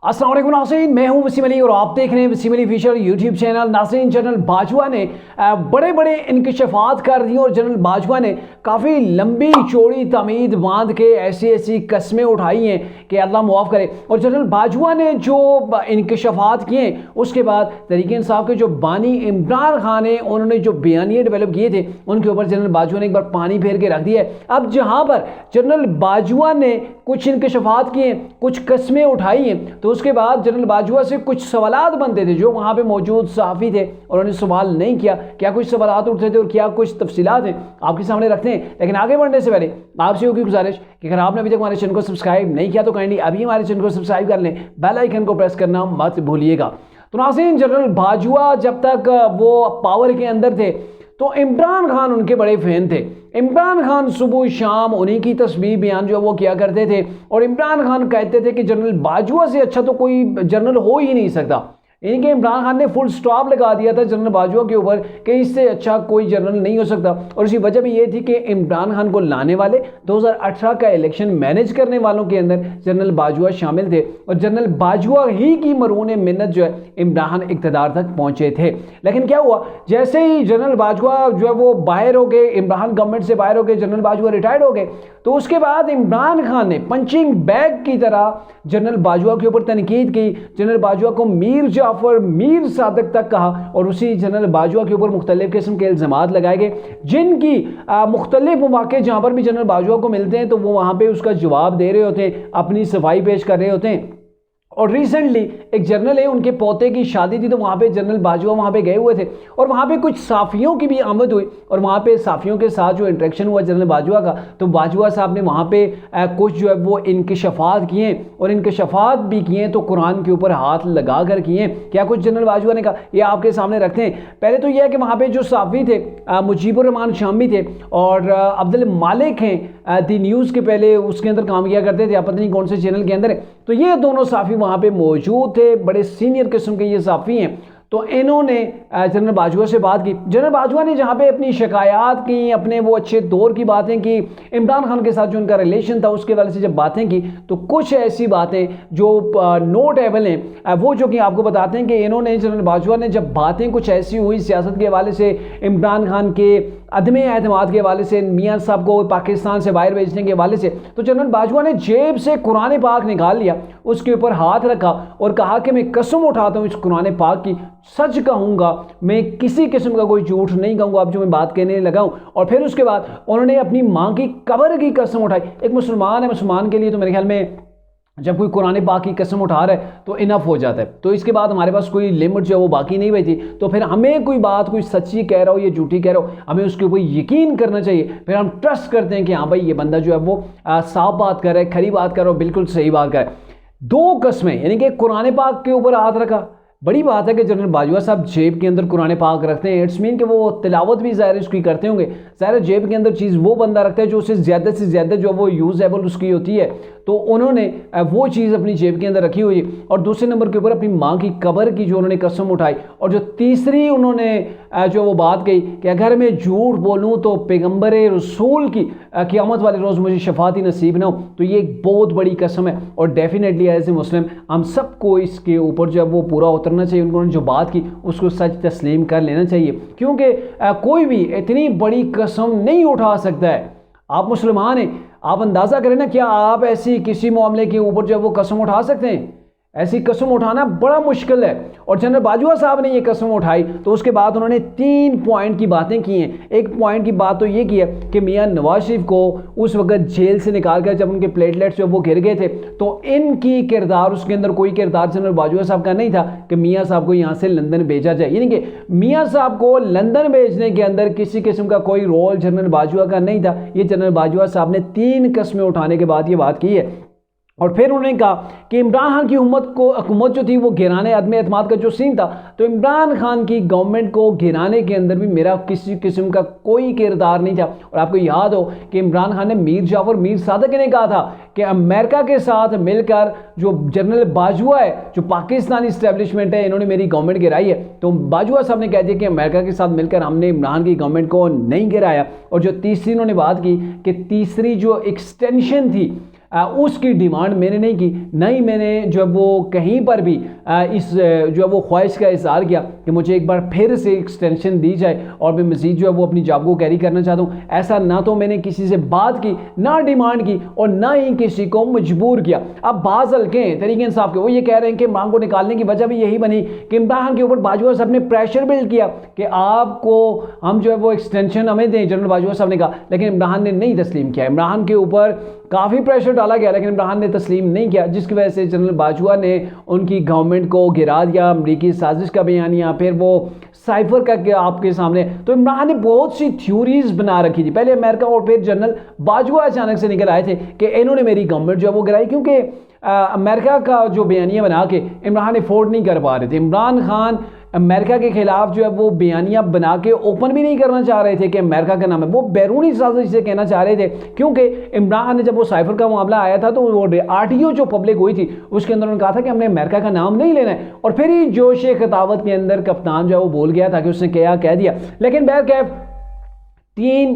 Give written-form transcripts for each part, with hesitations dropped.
अस्सलाम वालेकुम नाज़रीन, मैं हूं वसीम अली और आप देख रहे हैं Wasim Ali official YouTube channel. नाज़रीन, जनरल बाजवा ने बड़े बड़े इंकशाफात कर दिए और जनरल बाजवा ने काफ़ी लंबी चौड़ी तमीद बांध के ऐसी ऐसी कस्में उठाई हैं कि अल्लाह मुआफ़ करे। और जनरल बाजवा ने जो इंकशाफात किए उसके बाद तहरीक इंसाफ के जो बानी इमरान खान है उन्होंने जो बयानिए डेवलप किए थे उनके ऊपर जनरल बाजवा ने एक बार पानी फेर के रख दिया है। अब जहाँ पर जनरल बाजवा ने कुछ इंकशाफात किए, कुछ कस्में उठाई हैं, तो उसके बाद जनरल बाजवा से कुछ सवालात बनते थे। जो वहाँ पे मौजूद सहाफ़ी थे उन्होंने सवाल नहीं किया, क्या कुछ सवालात उठते थे और क्या कुछ तफसीलात हैं आपके सामने रखते हैं। लेकिन आगे बढ़ने से पहले आपसे होगी गुजारिश कि अगर आपने अभी तक हमारे चैनल को सब्सक्राइब नहीं किया तो काइंडली अभी हमारे चैनल को सब्सक्राइब कर लें, बेल आइकन को प्रेस करना मत भूलिएगा। तो नाज़रीन, जनरल बाजवा जब तक वो पावर के अंदर थे तो इमरान खान उनके बड़े फैन थे। इमरान खान सुबह शाम उन्हीं की तस्वीर बयान जो वो किया करते थे और इमरान खान कहते थे कि जनरल बाजवा से अच्छा तो कोई जनरल हो ही नहीं सकता। इनके इमरान खान ने फुल स्टॉप लगा दिया था जनरल बाजवा के ऊपर कि इससे अच्छा कोई जनरल नहीं हो सकता। और उसकी वजह भी ये थी कि इमरान खान को लाने वाले 2018 का इलेक्शन मैनेज करने वालों के अंदर जनरल बाजवा शामिल थे और जनरल बाजवा ही की मरून मिन्नत जो है इमरान खान इक़्तिदार तक पहुंचे थे। लेकिन क्या हुआ, जैसे ही जनरल बाजवा जो है वो बाहर हो गए, इमरान गवर्नमेंट से बाहर हो गए, जनरल बाजवा रिटायर्ड हो गए, तो उसके बाद इमरान खान ने पंचिंग बैग की तरह जनरल बाजवा के ऊपर तनकीद की। जनरल बाजवा को मीर जाफर, मीर सादक तक कहा और उसी जनरल बाजवा के ऊपर मुख्तलिफ किस्म के इल्ज़ामात लगाए गए, जिनकी मुख्तलिफ मौके जहाँ पर भी जनरल बाजवा को मिलते हैं तो वो वहाँ पर उसका जवाब दे रहे होते हैं, अपनी सफाई पेश कर रहे होते हैं। और रिसेंटली एक जनरल है, उनके पोते की शादी थी तो वहाँ पे जनरल बाजवा वहाँ पे गए हुए थे और वहाँ पे कुछ साफ़ियों की भी आमद हुई और वहाँ पे साफ़ियों के साथ जो इंटरेक्शन हुआ जनरल बाजवा का, तो बाजवा साहब ने वहाँ पे कुछ जो है वो इंकशाफात किए और इंकशाफात भी किए तो कुरान के ऊपर हाथ लगा कर किए। क्या कुछ जनरल बाजवा ने कहा ये आपके सामने रखते हैं। पहले तो यह है कि वहाँ पर जो साफ़ी थे मुजीबुर रहमान शामी थे और अब्दुल मालिक हैं दी न्यूज़ के पहले उसके अंदर काम किया करते थे, आप पता नहीं कौन से चैनल के अंदर है, तो ये दोनों साफ़ी वहाँ पे मौजूद थे, बड़े सीनियर किस्म के ये साफ़ी हैं। तो इन्होंने जनरल बाजवा से बात की। जनरल बाजवा ने जहाँ पे अपनी शिकायत की, अपने वो अच्छे दौर की बातें की, इमरान खान के साथ जो उनका रिलेशन था उसके वाले से जब बातें की तो कुछ ऐसी बातें जो नोटेबल हैं वो जो कि आपको बताते हैं कि इन्होंने जनरल बाजवा ने जब बातें कुछ ऐसी हुई सियासत के हवाले से, इमरान खान के अदम एतमाद के हवाले से, मियाँ साहब को पाकिस्तान से बाहर भेजने के हवाले से, तो जनरल बाजवा ने जेब से कुरान पाक निकाल लिया, उसके ऊपर हाथ रखा और कहा कि मैं कसम उठाता हूँ इस कुरान पाक की, सच कहूँगा, मैं किसी किस्म का कोई झूठ नहीं कहूँगा अब जो मैं बात कहने लगा हूँ। और फिर उसके बाद उन्होंने अपनी माँ की कब्र की कसम उठाई। एक मुसलमान है, मुसलमान के लिए तो मेरे ख्याल में जब कोई कुरान पाक की कसम उठा रहा है तो इनफ हो जाता है, तो इसके बाद हमारे पास कोई लिमिट जो है वो बाकी नहीं बची। तो फिर हमें कोई बात कोई सच्ची कह रहा हो या झूठी कह रहा हो, हमें उसके ऊपर यकीन करना चाहिए। फिर हम ट्रस्ट करते हैं कि हाँ भाई ये बंदा जो है वो साफ बात कर रहा है, खरी बात कर रहा हो, बिल्कुल सही बात कर रहा है। दो कस्में, यानी कि कुरान पाक के ऊपर हाथ रखा। बड़ी बात है कि जनरल बाजवा साहब जेब के अंदर कुरान पाक रखते हैं, इट्स मीन कि वो तिलावत भी ज़ाहिर उसकी करते होंगे। ज़ाहिर जेब के अंदर चीज़ वो बंदा रखता है जो उसे ज़्यादा से ज़्यादा जो वो यूज़ेबल उसकी होती है, तो उन्होंने वो चीज़ अपनी जेब के अंदर रखी हुई है। और दूसरे नंबर के ऊपर अपनी माँ की कब्र की जो उन्होंने कसम उठाई। और जो तीसरी उन्होंने जो वो बात कही कि अगर मैं झूठ बोलूँ तो पैगम्बर रसूल की क़यामत वाले रोज़ मुझे शफाती नसीब ना हो, तो ये एक बहुत बड़ी कसम है। और डेफिनेटली एज ए मुस्लिम हम सबको इसके ऊपर जो है वो पूरा उतरना चाहिए। उन्होंने जो बात की उसको सच तस्लीम कर लेना चाहिए, क्योंकि कोई भी इतनी बड़ी कसम नहीं उठा सकता है। आप मुसलमान हैं, आप अंदाज़ा करें ना, क्या आप ऐसी किसी मामले के ऊपर जो है वो कसम उठा सकते हैं? ऐसी कसम उठाना बड़ा मुश्किल है। और जनरल बाजवा साहब ने ये कसम उठाई तो उसके बाद उन्होंने 3 पॉइंट की बातें की हैं। एक पॉइंट की बात तो ये की है कि मियाँ नवाज शरीफ को उस वक्त जेल से निकाल कर जब उनके प्लेटलेट्स जो वो गिर गए थे तो इनकी किरदार, उसके अंदर कोई किरदार जनरल बाजवा साहब का नहीं था कि मियाँ साहब को यहाँ से लंदन भेजा जाए। यानी कि मियाँ साहब को लंदन भेजने के अंदर किसी किस्म का कोई रोल जनरल बाजवा का नहीं था। ये जनरल बाजवा साहब ने 3 कस्में उठाने के बाद ये बात की है। और फिर उन्होंने कहा कि इमरान खान की हुकूमत जो थी वो गिराने, अदम एतमाद का जो सीन था, तो इमरान खान की गवर्नमेंट को गिराने के अंदर भी मेरा किसी किस्म का कोई किरदार नहीं था। और आपको याद हो कि इमरान खान ने मीर जाफर, मीर सादक ने कहा था कि अमेरिका के साथ मिलकर जो जनरल बाजवा है, जो पाकिस्तानी इस्टेब्लिशमेंट है, इन्होंने मेरी गवर्नमेंट गिराई है। तो बाजवा साहब ने कह दिया कि अमेरिका के साथ मिलकर हमने इमरान की गवर्नमेंट को नहीं गिराया। और जो तीसरी उन्होंने बात की कि तीसरी जो एक्सटेंशन थी उसकी डिमांड मैंने नहीं की, ना ही मैंने जो है वो कहीं पर भी इस जो है वो ख्वाहिश का इज़हार किया कि मुझे एक बार फिर से एक्सटेंशन दी जाए और मैं मज़ीद जो है वो अपनी जॉब को कैरी करना चाहता हूँ। ऐसा ना तो मैंने किसी से बात की, ना डिमांड की और ना ही किसी को मजबूर किया। अब बाज़ हल्के तरीके इंसाफ के वो ये कह रहे हैं कि इमरान को निकालने की वजह भी यही बनी कि इमरान के ऊपर बाजवा साहब ने प्रेशर बिल्ड किया कि आपको हम जो है वो एक्सटेंशन हमें दें। जनरल बाजवा साहब ने कहा, लेकिन इमरान ने नहीं तस्लीम किया। इमरान के ऊपर काफ़ी प्रेशर डाला गया लेकिन इमरान ने तस्लीम नहीं किया, जिसकी वजह से जनरल बाजवा ने उनकी गवर्नमेंट को गिरा दिया। अमरीकी साजिश का बयानिया, फिर वो साइफर का आपके सामने। तो इमरान ने बहुत सी थ्योरीज बना रखी थी। पहले अमेरिका और फिर जनरल बाजवा अचानक से निकल आए थे कि इन्होंने मेरी गवर्नमेंट जो है वो गिराई, क्योंकि अमेरिका का जो बयानिया बना के इमरान अफोर्ड नहीं कर पा रहे थे। इमरान खान अमेरिका के खिलाफ जो है वो बयानिया बना के ओपन भी नहीं करना चाह रहे थे कि अमेरिका का नाम है, वो बैरूनी साजिश से कहना चाह रहे थे। क्योंकि इमरान ने जब वो साइफर का मामला आया था तो वो आरटीओ जो पब्लिक हुई थी उसके अंदर उन्होंने कहा था कि हमने अमेरिका का नाम नहीं लेना है, और फिर ही जोश खितावत के अंदर कप्तान जो है वो बोल गया था कि उसने क्या कह दिया। लेकिन बहरकैफ 3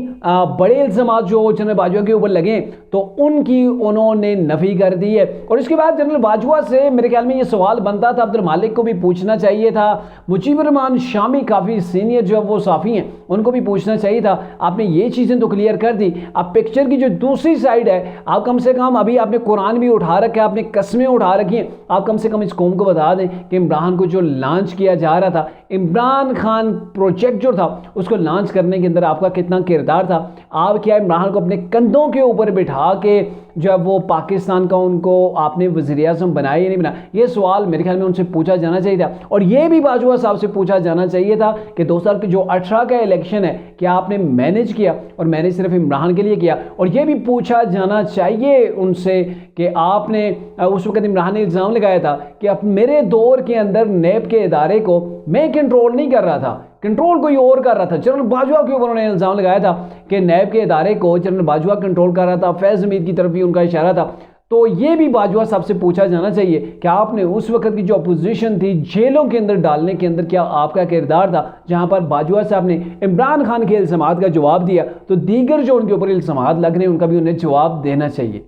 बड़े इल्ज़ाम जो जनरल बाजवा के ऊपर लगे तो उनकी उन्होंने नफ़ी कर दी है। और इसके बाद जनरल बाजवा से मेरे ख्याल में ये सवाल बनता था, अब्दुल मालिक को भी पूछना चाहिए था, मुजीबुर रहमान शामी काफ़ी सीनियर जो वो साफ़ी हैं उनको भी पूछना चाहिए था, आपने ये चीज़ें तो क्लियर कर दी। अब पिक्चर की जो दूसरी साइड है, आप कम से कम अभी आपने कुरान भी उठा रखा है, आपने कस्में उठा रखी हैं, आप कम से कम इस कौम को बता दें कि इमरान को जो लॉन्च किया जा रहा था, इमरान खान प्रोजेक्ट जो था उसको लॉन्च करने के अंदर आपका कितना किरदार था। आप क्या इमरान को अपने कंधों के ऊपर बिठा के जो है वो पाकिस्तान का उनको आपने वज़ीर-ए-आज़म बनाया या नहीं बनाया, ये सवाल मेरे ख्याल में उनसे पूछा जाना चाहिए था। और ये भी बाजवा साहब से पूछा जाना चाहिए था कि 2018 का इलेक्शन है क्या आपने मैनेज किया, और मैनेज सिर्फ इमरान के लिए किया। और ये भी पूछा जाना चाहिए उनसे कि आपने उस वक्त इमरान ने इल्ज़ाम लगाया था कि अब मेरे दौर के अंदर नैब के इदारे को मैं कंट्रोल नहीं कर रहा था, कंट्रोल कोई और कर रहा था। जनरल बाजवा के ऊपर उन्होंने इल्ज़ाम लगाया था कि नैब के इदारे को जनरल बाजवा कंट्रोल कर रहा था, फैज़ हमीद की तरफ भी उनका इशारा था। तो ये भी बाजवा साहब से पूछा जाना चाहिए कि आपने उस वक्त की जो अपोजिशन थी जेलों के अंदर डालने के अंदर क्या आपका किरदार था, जहां पर बाजवा साहब ने इमरान खान के इल्ज़ामात का जवाब दिया, तो दीगर जो उनके ऊपर इल्ज़ामात लग रहे हैं उनका भी उन्हें जवाब देना चाहिए।